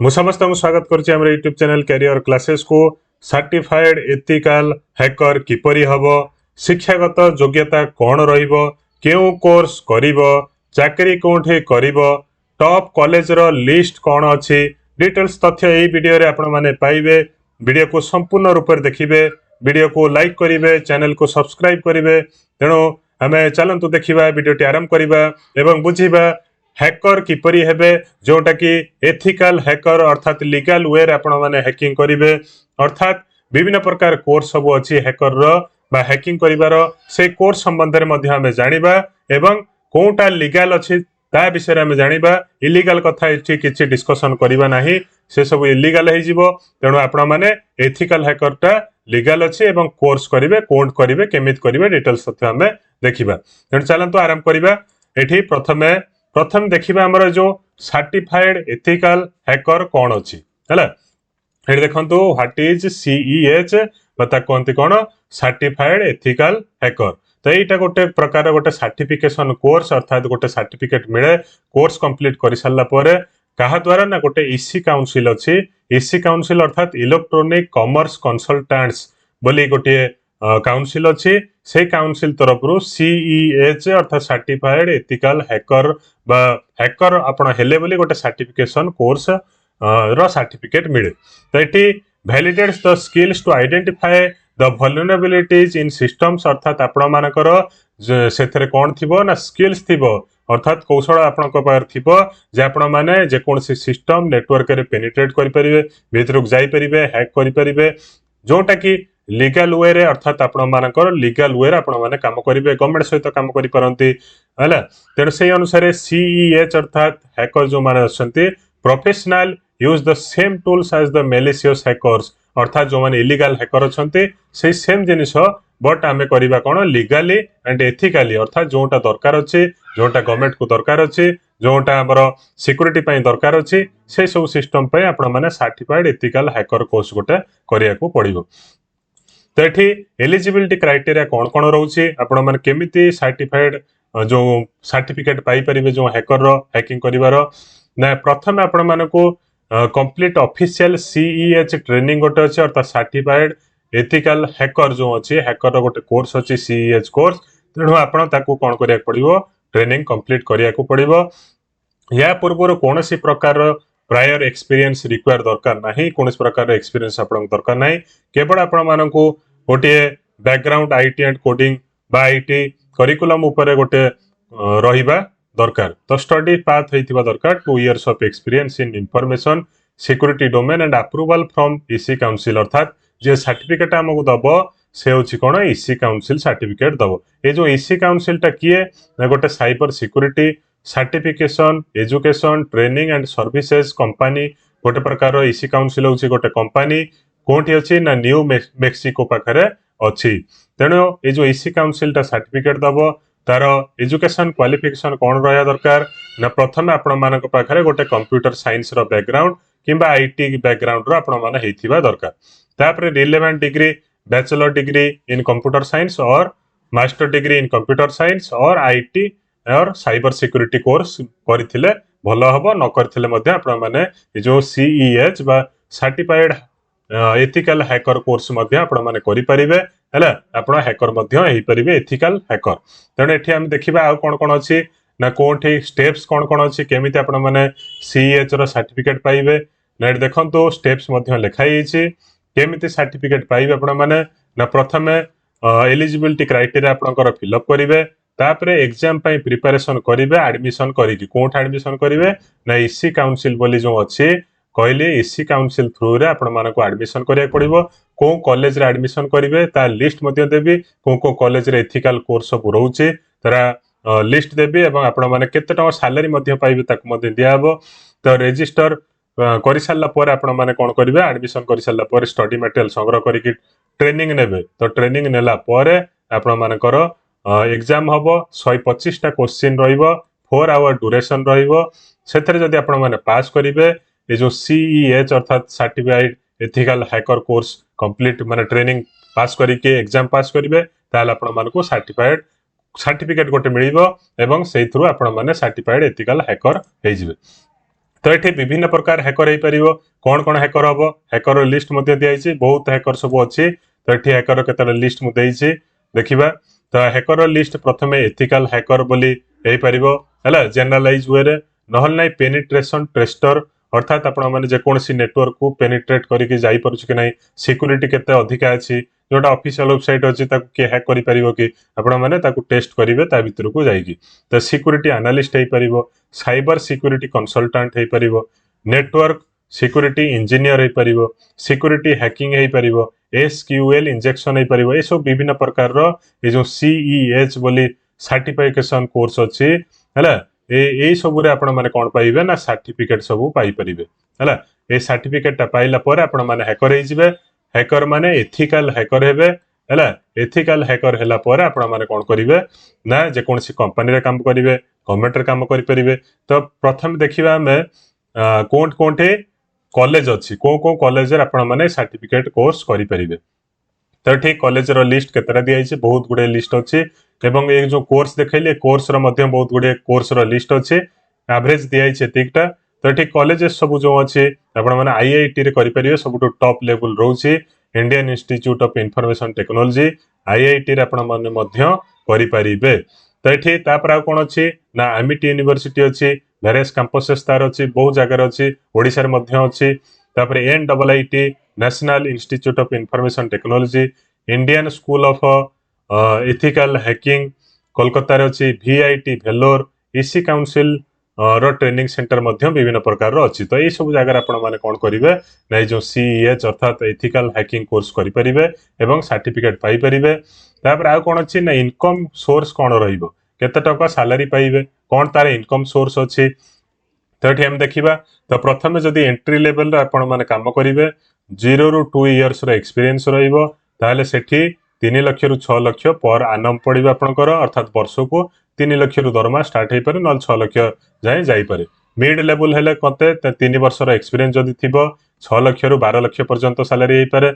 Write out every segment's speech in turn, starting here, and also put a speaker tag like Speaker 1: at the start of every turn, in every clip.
Speaker 1: ମୁଁ ସମସ୍ତଙ୍କୁ ସ୍ୱାଗତ କରୁଛି ଆମର ୟୁଟ୍ୟୁବ ଚ୍ୟାନେଲ କ୍ୟାରିୟର କ୍ଲାसेସକୁ। ସାର୍ଟିଫାଏଡ ଏଥିକାଲ ହ୍ୟାକର କିପରି ହେବ, ଶିକ୍ଷାଗତ ଯୋଗ୍ୟତା କ'ଣ ରହିବ, କେଉଁ କୋର୍ସ କରିବ, ଚାକିରି କେଉଁଠି କରିବ, ଟପ୍ କଲେଜର ଲିଷ୍ଟ କ'ଣ ଅଛି, ଡିଟେଲ୍ସ ତଥ୍ୟ ଏହି ଭିଡ଼ିଓରେ ଆପଣମାନେ ପାଇବେ। ଭିଡ଼ିଓକୁ ସମ୍ପୂର୍ଣ୍ଣ ରୂପରେ ଦେଖିବେ, ଭିଡ଼ିଓକୁ ଲାଇକ୍ କରିବେ, ଚ୍ୟାନେଲକୁ ସବସ୍କ୍ରାଇବ କରିବେ। ତେଣୁ ଆମେ ଚାଲନ୍ତୁ ଦେଖିବା, ଭିଡ଼ିଓଟି ଆରମ୍ଭ କରିବା ଏବଂ ବୁଝିବା हैकर किपरि हेबे, जोटा कि एथिकल हैकर अर्थात लीगल वे आपण माने हैकिंग करिवे। अर्थात विभिन्न प्रकार कोर्स सब अछि हैकर रो बा हैकिंग करिवार, से कोर्स संबंध रे मध्ये हमें जानिबा एवं कोनटा लीगल अछि ता विषय रे हमें जानिबा। इलीगल कथा एठी किछि डिस्कशन करिवा नाही, से सब इलीगल हे जिवो। तेणु आपण माने एथिकल हैकर टा लीगल अछि एवं कोर्स करिवे, कोड करिवे, केमित करिवे, डिटेल्स तथ्य हमें देखिबा। तेणु चलंतु आरंभ करिबा। एठी प्रथम देखिबा हमर जो सर्टिफाइड एथिकल हैकर कोन अछि हैला। हेड देखंतु व्हाट इज सीईएच बता कोंती कोन सर्टिफाइड एथिकल हैकर। तो एटा गोटे प्रकार गोटे सर्टिफिकेशन कोर्स अर्थात गोटे सर्टिफिकेट मिले कोर्स कंप्लीट करि सारला परे कहा द्वारा ना गोटे ईसी काउंसिल अछि। ईसी काउंसिल अर्थात इलेक्ट्रॉनिक कॉमर्स कंसल्टेंट्स बोली गोटे काउंसिल अच्छी, से काउंसिल तरफ सीईएच अर्थात सर्टिफाइड एथिकल हैकर बा हैकर आपण हेले बोली गोटे सर्टिफिकेशन कोर्स रो सर्टिफिकेट मिले। तो it validates the skills to identify the vulnerabilities in systems अर्थात आपण मानकर सेथरे कोन थिबो ना स्किल्स थिबो अर्थात कौशल आपण को पार थिबो जे आपण माने जे कोनसी सिस्टम नेटवर्क रे पेनिट्रेट करि परिबे, भीतरक जाई परिबे, हैक करि परिबे, जोटा कि लीगल वे रे अर्थात आपण मानकर लीगल वे रे आपण माने काम करिवे, गवर्नमेंट सहित काम करि परंती हैला। तेणु से अनुसार सीईएच अर्थात हैकर जो माने असंती professional use the same tools as the malicious hackers अर्थात जो माने इलीगल हैकर असंती से सेम जिनिस बट आमे करिबा कोन लीगली एंड एथिकली अर्थात जोटा दरकार अछि, जोटा गवर्नमेंट को दरकार अछि, जोटा हमर सिक्योरिटी पई दरकार अछि, से सब सिस्टम पई आपण माने सर्टिफाइड एथिकल हैकर कोर्स गोटे करिया को पड़िबो। तो ये एलिजिबिलिटी क्राइटेरिया कौन कौन रोचे, आपण मैंने केमिति सर्टिफाइड जो सर्टिफिकेट पाई परिबे जो हैकर रो हैकिंग करिवार ना। प्रथम आपण मानकु कंप्लीट ऑफिशियल सीईएच ट्रेनिंग गोटे अछि अर्थात सर्टिफाइड एथिकल हैकर जो अछि हैकर रो गोटे कोर्स अछि सीईएच कोर्स। तेणु आपण ताकू कोन करिया पड़िबो, ट्रेनिंग कंप्लीट करिया को पड़िबो। या पूर्व कोनोसी प्रकार प्रायर एक्सपीरियंस रिक्वायर दरकार नाही, कोनोसी प्रकार एक्सपीरियंस आपण दरकार नाही, केवल आपण मानकु गोटे बैकग्राउंड आईटी एंड कोडिंग बा आईटी करिकुलम ऊपर गोटे रहिबा दरकार। तो स्टडी पाथ हेतिबा दरकार 2 years of experience in information security domain and approval from EC council अर्थात जे सर्टिफिकेट हमकु दबो से होछि कोन ईसी काउंसिल सर्टिफिकेट दबो। ए जो ईसी काउंसिल टा किए ना गोटे cyber security certification education training and services company गोटे प्रकार ईसी काउंसिल होछि गोटे कंपनी कोठी अछि ना न्यू मेक्सिको पाखरे अछि। तेणु ये जो ईसी काउंसिल टा सर्टिफिकेट दबो तार एजुकेशन क्वालिफिकेशन कोन रहया दरकार ना। प्रथम आपण मानक पाखरे गोटे कंप्यूटर साइंस रो बैकग्राउंड किंबा आईटी बैकग्राउंड रो आपण माने हेतिबा दरकार। तापरे relevant degree bachelor degree in computer science और master degree in computer science और आईटी और साइबर सिक्योरिटी कोर्स करथिले भलो हबो, न करथिले मध्ये आपण माने जो सीईएच बा सर्टिफाइड एथिकल हैकर कोर्स मध्ये आपण माने करि परिबे हैला। आपण हैकर मध्ये हेइ परिबे एथिकल हैकर। तेणु एठी हम देखिबा आ कोन कोन अछि ना, कोठी स्टेप्स कोन कोन अछि, केमिति आपण माने सीईएच रो सर्टिफिकेट पाइबे ना। देखंतु स्टेप्स मध्ये लिखाई अछि केमिति सर्टिफिकेट पाइबे आपण माने ना। प्रथमे एलिजिबिलिटी क्राइटेरिया आपणकर फिलअप करिवे, तापरे एग्जाम पई प्रिपरेशन करिवे, एडमिशन करिकि कोठ एडमिशन करिवे ना ईसी काउंसिल बोली जो अछि कहले ईसी काउंसिल थ्रू रे आपण मानको एडमिशन करिया पड़िबो। को कॉलेज रे एडमिशन करिवे ता लिस्ट मध्ये देबी, को कॉलेज रे एथिकल कोर्स सब रहउचे तारा लिस्ट देबी एवं आपण माने केते टका सैलरी मध्ये पाइबे ताको मध्ये दियाबो। तो रजिस्टर करि सारला पर आपण माने कोन करिवे, एडमिशन करि सारला पर स्टडी मटेरियल संग्रह करिकि ट्रेनिंग नेबे। तो ट्रेनिंग नेला परे आपण मानकर एग्जाम हबो, 125 टा क्वेश्चन रहिबो, 4 आवर ड्यूरेशन रहिबो। सेथरे जदि आपण माने पास करिवे ये जो सीईएच अर्थात certified ethical hacker course complete माने ट्रेनिंग पास करिके एग्जाम पास करिवे ताले आपण मानको सर्टिफाइड सर्टिफिकेट गोटे मिलिबो एवं सेहि थ्रू आपण माने सर्टिफाइड एथिकल हैकर हे जिवे। तो ये विभिन्न प्रकार हैकर हो पार कौन कौन हैकर हम हैकर लिस्ट दिखाई बहुत हैकर सब अच्छी तो ये हैकर केतटा लिस्ट मुझे देखा तो हैकर लिस्ट प्रथम एथिकल हैकर बोली हो पार जनरलाइज वे ना ना पेनिट्रेशन टेस्टर अर्थात आपण मैंने जेकोसी नेटवर्क को पेनिट्रेट करके जापर कि ना सिक्यूरीटी केते अधिका अच्छी जोटा ऑफिशियल वेबसाइट अच्छी किए हैक कर कि आपण मैंने टेस्ट करेंगे ता भीतर को जाइए तो सिक्यूरीटी एनालिस्ट हो पार साइबर सिक्यूरीटी कंसल्टेंट हो पार नेटवर्क सिक्यूरीटी इंजीनियर हो पार सिक्यूरीटी हैकिंग हो पार SQL इंजेक्शन हो पार ये सब विभिन्न प्रकार ये जो CEH बोली सर्टिफिकेशन कोर्स अच्छी है ये सब आपण मैंने कौन पाइबे ना सर्टिफिकेट सब पाई परिबे है ये सर्टिफिकेट पाइला पर आपण मैंने हैकर हो हैकर माने एथिकल हैकर हेबे है एथिकल हैकर हैला पर आपण माने कौन करिवे ना जेकोसी कंपनी रे काम करिवे गवर्नमेंट रे काम करि परिबे तो प्रथम देखिबा हमें कोन कोंठे कॉलेज अच्छी को कॉलेज रे आपण माने सर्टिफिकेट कोर्स करि परिबे तो ठीक कॉलेज रो लिस्ट केतरा दिया बहुत गुडे लिस्ट अच्छी एवं ये जो कोर्स देखले कोर्स रो मध्य बहुत गुडे कोर्स रो लिस्ट अच्छी एवरेज दिया एतिकटा तो ठीक कॉलेजेस सब जो अच्छे आपण माने IIT रे करि परिबे सबटु टॉप लेवल रोची Indian Institute of Information Technology IIT रे आपण माने मध्य करि परिबे तो ये तापर आ कोन अच्छी ना एमिटी यूनिवर्सिटी अच्छी वेरियस कैंपसेस तार अच्छी बहुत जगह अच्छी ओडिसा रे मध्य अच्छी तापर NIIT national institute of Information technology Indian school of ethical hacking Kolkata रे अच्छी VIT भेलोर इसी काउंसिल रो ट्रेनिंग सेंटर मध्य विभिन्न प्रकार रो अच्छी तो ये सब जगह आपण माने कोन करिवे नै जो CEH अर्थात एथिकल हैकिंग कोर्स करि परिबे एवं सर्टिफिकेट पाई परिबे तापर आ कोन अच्छी ना इनकम सोर्स कोन रहिबो केते टका सैलरी पाइबे कोन तार इनकम सोर्स अच्छी तो ये हम देखा तो प्रथम जदि एंट्री लेवल आपण माने काम करिवे 0 ରୁ 2 इयर्स रो एक्सपीरियंस रहिबो ताले सेठी 3 लाख रु 6 लाख पर आनम पड़िबा आपनकर अर्थात वर्ष को 3 लाख रु दरमा स्टार्ट हो पारे ना 6 लाख जाए जाई पारे मिड लेवल हेले कते 3 वर्ष रो एक्सपीरियंस जदि थिबो 6 लाख रु 12 लाख पर्यंत सैलरी हो पारे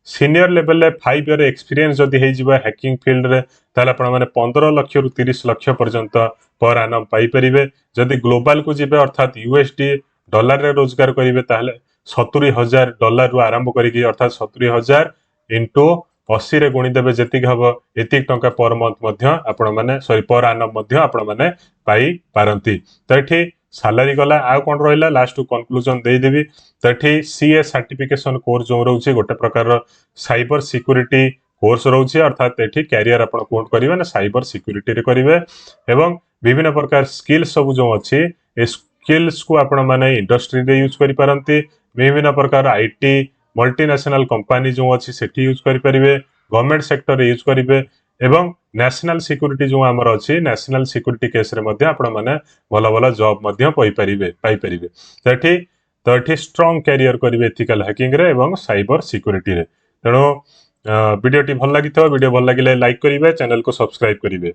Speaker 1: सीनियर लेवल रे 5 इयर एक्सपीरियंस जदि हे जिबा हैकिंग फील्ड रे ताले आपण माने 15 लाख रु 30 लाख पर्यंत पर आनम पाई परिबे जदि ग्लोबल को जिबे अर्थात USD डॉलर रे रोजगार करिवे ताले $70,000 रु आरंभ करिकी अर्थात 70,000 इंटू 80 रे गुणी देबे जेतिक हबो एतिक टंका पर मंथ मध्य आपण माने सॉरी पर आनम मध्य आपण माने पाई पारंती तो एठी सैलरी गला आ कोन रहिला लास्ट कंक्लूजन दे देबी तो एठी CA सर्टिफिकेशन कोर्स जो रहउची गोटे प्रकार साइबर सिक्यूरीटी कोर्स रहउची अर्थात एठी कैरियर आपण कोन करिवे ना साइबर सिक्यूरीटी रे करिवे एवं विभिन्न प्रकार स्किल्स सब जो अच्छी ए स्किल्स को आपण माने इंडस्ट्री रे यूज करि पारंती विभिन्न प्रकार IT मल्टीनेशनल कंपनी जो अच्छी सेठी यूज करि परिवे गवर्नमेंट सेक्टर रे यूज करिवे एवं नेशनल सिक्यूरीटी जो हमर अच्छी नेशनल सिक्यूरीटी केस रे मध्ये आपण माने भलो भलो जॉब मध्ये पाई परिवे तो एठी स्ट्रांग कैरियर करिवे एथिकल हैकिंग रे एवं साइबर सिक्यूरीटी रे तेणु वीडियो टी भल लागिथो वीडियो भल लागिले लाइक करिवे चैनल को सब्सक्राइब करिवे।